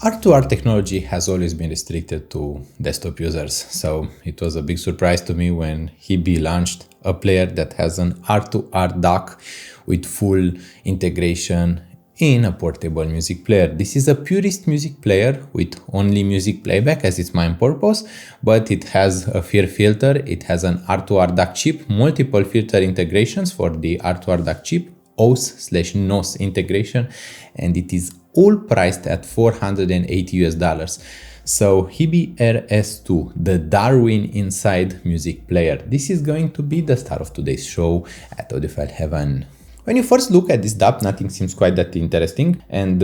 R2R technology has always been restricted to desktop users, so it was a big surprise to me when Hiby launched a player that has an R2R dock with full integration in a portable music player. This is a purist music player with only music playback as its main purpose, but it has a FIR filter, it has an R2R dock chip, multiple filter integrations for the R2R dock chip, OS/NOS integration, and it is all priced at $480. So Hiby RS2, the Darwin inside music player. This is going to be the star of today's show at Audiophile Heaven. When you first look at this DAP, nothing seems quite that interesting, and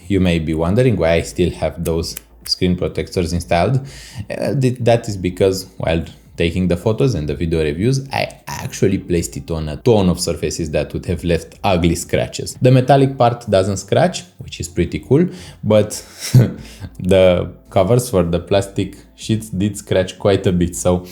you may be wondering why I still have those screen protectors installed. That is because while taking the photos and the video reviews, I actually placed it on a ton of surfaces that would have left ugly scratches. The metallic part doesn't scratch, which is pretty cool, but the covers for the plastic sheets did scratch quite a bit. So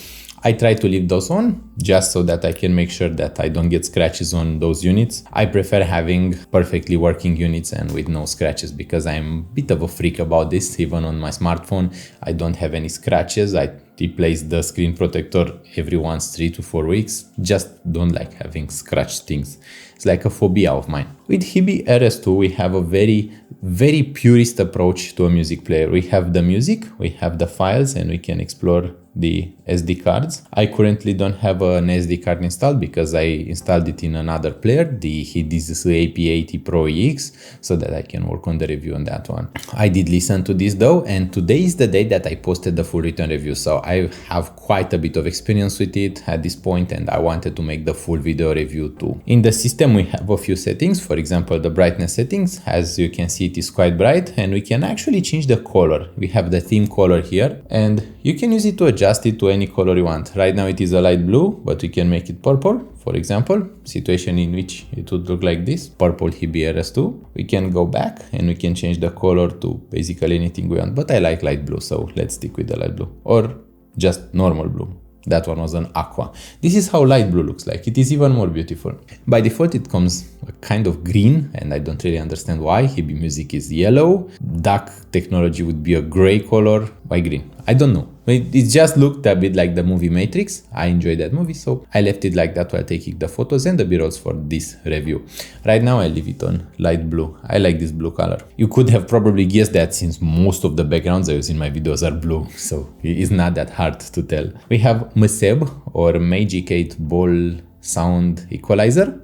I try to leave those on just so that I can make sure that I don't get scratches on those units. I prefer having perfectly working units and with no scratches because I'm a bit of a freak about this. Even on my smartphone, I don't have any scratches. I replace the screen protector every 3 to 4 weeks. Just don't like having scratched things. It's like a phobia of mine. With Hiby RS2, we have a very purist approach to a music player. We have the music, we have the files, and we can explore the SD cards. I currently don't have an SD card installed because I installed it in another player, the Hydis AP80 Pro EX, so that I can work on the review on that one. I did listen to this though, and today is the day that I posted the full written review, so I have quite a bit of experience with it at this point, and I wanted to make the full video review too. In the system we have a few settings. For example, the brightness settings, as you can see, it is quite bright, and we can actually change the color. We have the theme color here, and you can use it to adjust it to any color you want. Right now it is a light blue, but we can make it purple. For example, situation in which it would look like this, purple Hiby RS2. We can go back and we can change the color to basically anything we want, but I like light blue, so let's stick with the light blue, or just normal blue. That one was an aqua. This is how light blue looks like. It is even more beautiful. By default, it comes a kind of green, and I don't really understand why. Hiby music is yellow. Dark technology would be a gray color. Why green? I don't know. It just looked a bit like the movie Matrix. I enjoyed that movie, so I left it like that while taking the photos and the b-rolls for this review. Right now I leave it on light blue. I like this blue color. You could have probably guessed that since most of the backgrounds I use in my videos are blue, so it's not that hard to tell. We have MSEB, or Magic 8 Ball Sound Equalizer.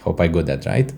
Hope I got that right.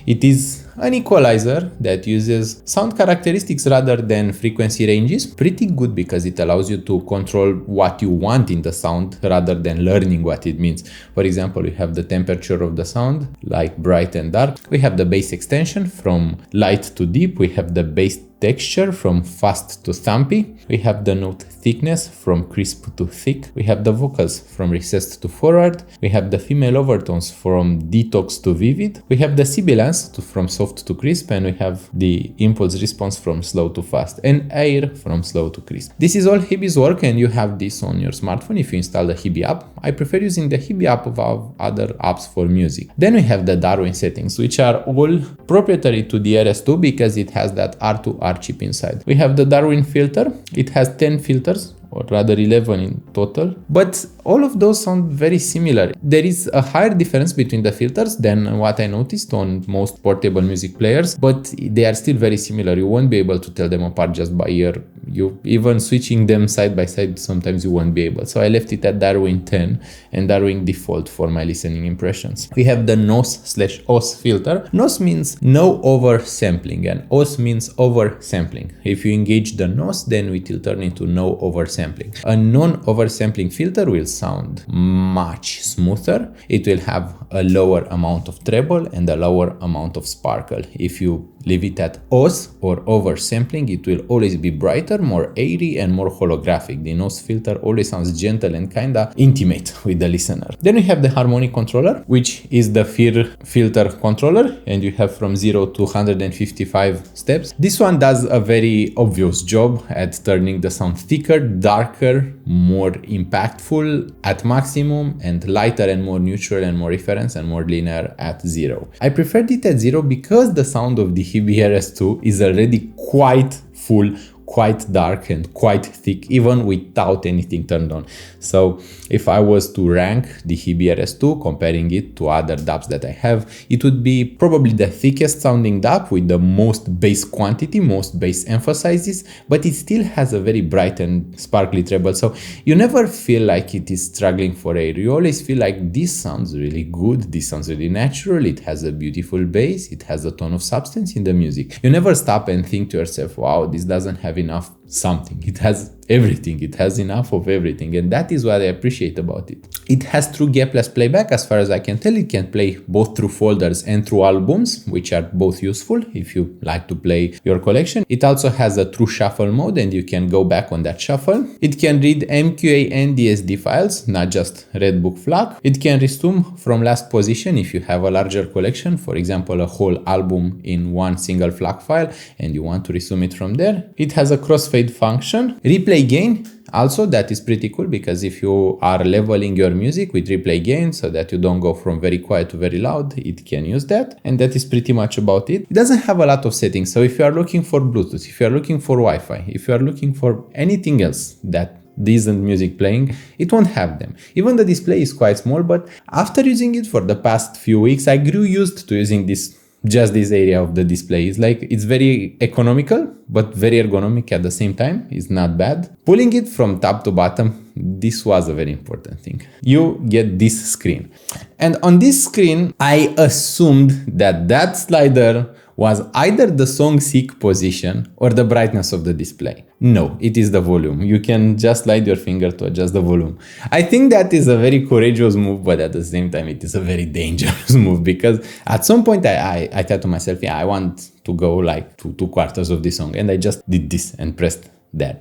It is an equalizer that uses sound characteristics rather than frequency ranges. Pretty good because it allows you to control what you want in the sound rather than learning what it means. For example, we have the temperature of the sound, like bright and dark. We have the bass extension from light to deep. We have the bass texture from fast to thumpy. We have the note thickness from crisp to thick. We have the vocals from recessed to forward. We have the female overtones from detox to vivid. We have the sibilance from soft to crisp, and we have the impulse response from slow to fast, and air from slow to crisp. This is all Hiby's work, and you have this on your smartphone if you install the Hiby app. I prefer using the Hiby app above other apps for music. Then we have the Darwin settings, which are all proprietary to the RS2 because it has that R2R chip inside. We have the Darwin filter. It has 10 filters, or rather 11 in total, but all of those sound very similar. There is a higher difference between the filters than what I noticed on most portable music players, but they are still very similar. You won't be able to tell them apart just by ear. You even switching them side by side, sometimes you won't be able. So I left it at Darwin 10 and Darwin default for my listening impressions. We have the NOS/OS filter. NOS means no oversampling and OS means oversampling. If you engage the NOS, then it will turn into no oversampling. A non-oversampling filter will sound much smoother. It will have a lower amount of treble and a lower amount of sparkle. If you leave it at OS or oversampling, it will always be brighter, more airy, and more holographic. The NOS filter always sounds gentle and kinda intimate with the listener. Then we have the harmonic controller, which is the FIR filter controller, and you have from 0 to 155 steps. This one does a very obvious job at turning the sound thicker, darker, more impactful at maximum, and lighter and more neutral and more reference and more linear at 0. I preferred it at 0 because the sound of the Hiby RS2 is already quite full, quite dark and quite thick, even without anything turned on. So if I was to rank the Hiby RS2, comparing it to other DAWs that I have, it would be probably the thickest sounding DAW with the most bass quantity, most bass emphasizes, but it still has a very bright and sparkly treble. So you never feel like it is struggling for air. You always feel like this sounds really good, this sounds really natural, it has a beautiful bass, it has a ton of substance in the music. You never stop and think to yourself, wow, this doesn't have enough something. It has everything, it has enough of everything, and that is what I appreciate about it. It has true gapless playback as far as I can tell. It can play both through folders and through albums, which are both useful if you like to play your collection. It also has a true shuffle mode and you can go back on that shuffle. It can read MQA and DSD files, not just Red Book FLAC. It can resume from last position if you have a larger collection, for example a whole album in one single FLAC file and you want to resume it from there. It has a crossfade function. Replay gain, also that is pretty cool, because if you are leveling your music with replay gain so that you don't go from very quiet to very loud, it can use that, and that is pretty much about it. It doesn't have a lot of settings, so if you are looking for Bluetooth, if you are looking for Wi-Fi, if you are looking for anything else that decent music playing, it won't have them. Even the display is quite small, but after using it for the past few weeks, I grew used to using this area of the display. It's like, it's very economical, but very ergonomic at the same time. It's not bad. Pulling it from top to bottom, this was a very important thing. You get this screen. And on this screen, I assumed that that slider was either the song seek position or the brightness of the display. No, it is the volume. You can just slide your finger to adjust the volume. I think that is a very courageous move, but at the same time, it is a very dangerous move, because at some point I thought to myself, yeah, I want to go like to 2/4 of this song. And I just did this and pressed there.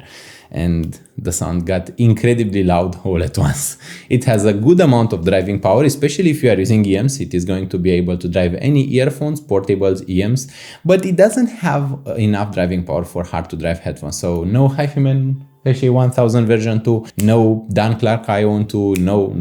And the sound got incredibly loud all at once. It has a good amount of driving power, especially if you are using EMs. It is going to be able to drive any earphones, portables, EMs, but it doesn't have enough driving power for hard to drive headphones. So no Hyphen HA1000 version 2, no Dan Clark Ion 2, no,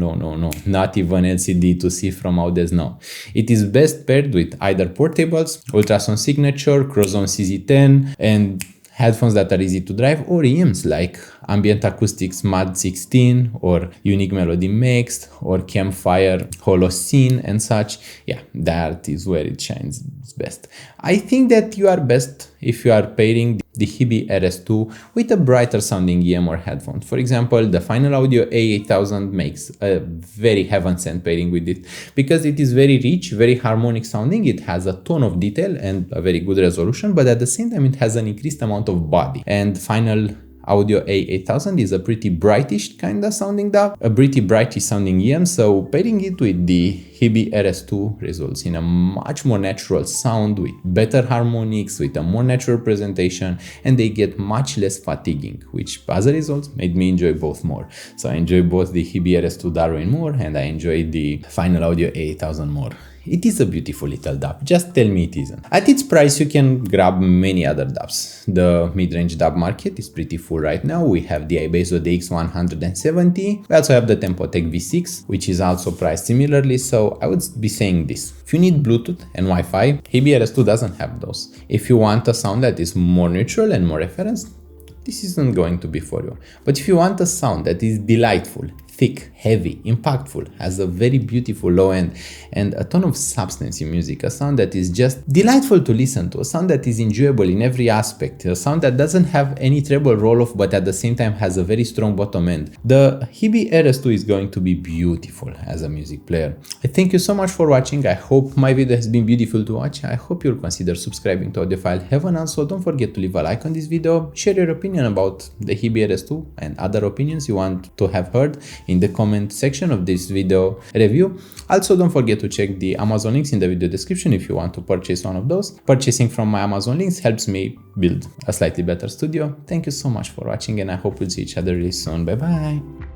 not even LCD to see from Audes, no. It is best paired with either portables, Ultrasound Signature, Crozone CZ10, and headphones that are easy to drive, or EMs like Ambient Acoustics MAD 16 or Unique Melody Mixed or Campfire Holocene and such. Yeah, that is where it shines best. I think that you are best if you are pairing the Hiby RS2 with a brighter sounding EM or headphone. For example, the Final Audio A8000 makes a very heaven-sent pairing with it, because it is very rich, very harmonic sounding. It has a ton of detail and a very good resolution, but at the same time it has an increased amount of body. And Final Audio A8000 is a pretty brightish kind of sounding DAW, a pretty brightish sounding EM, so pairing it with the Hiby RS2 results in a much more natural sound with better harmonics, with a more natural presentation, and they get much less fatiguing, which as a result made me enjoy both more. So I enjoy both the Hiby RS2 Darwin more, and I enjoy the Final Audio A8000 more. It is a beautiful little DAW, just tell me it isn't. At its price, you can grab many other DAWs. The mid-range DAW market is pretty full right now. We have the iBasso DX170. We also have the Tempotec V6, which is also priced similarly, so I would be saying this. If you need Bluetooth and Wi-Fi, Hiby RS2 doesn't have those. If you want a sound that is more neutral and more referenced, this isn't going to be for you. But if you want a sound that is delightful, thick, heavy, impactful, has a very beautiful low end and a ton of substance in music, a sound that is just delightful to listen to, a sound that is enjoyable in every aspect, a sound that doesn't have any treble roll-off but at the same time has a very strong bottom end, the Hiby RS2 is going to be beautiful as a music player. I thank you so much for watching. I hope my video has been beautiful to watch. I hope you'll consider subscribing to Audiophile Heaven. Also, don't forget to leave a like on this video, share your opinion about the Hiby RS2 and other opinions you want to have heard in the comment section of this video review. Also, don't forget to check the Amazon links in the video description if you want to purchase one of those. Purchasing from my Amazon links helps me build a slightly better studio. Thank you so much for watching, and I hope we'll see each other really soon. Bye bye.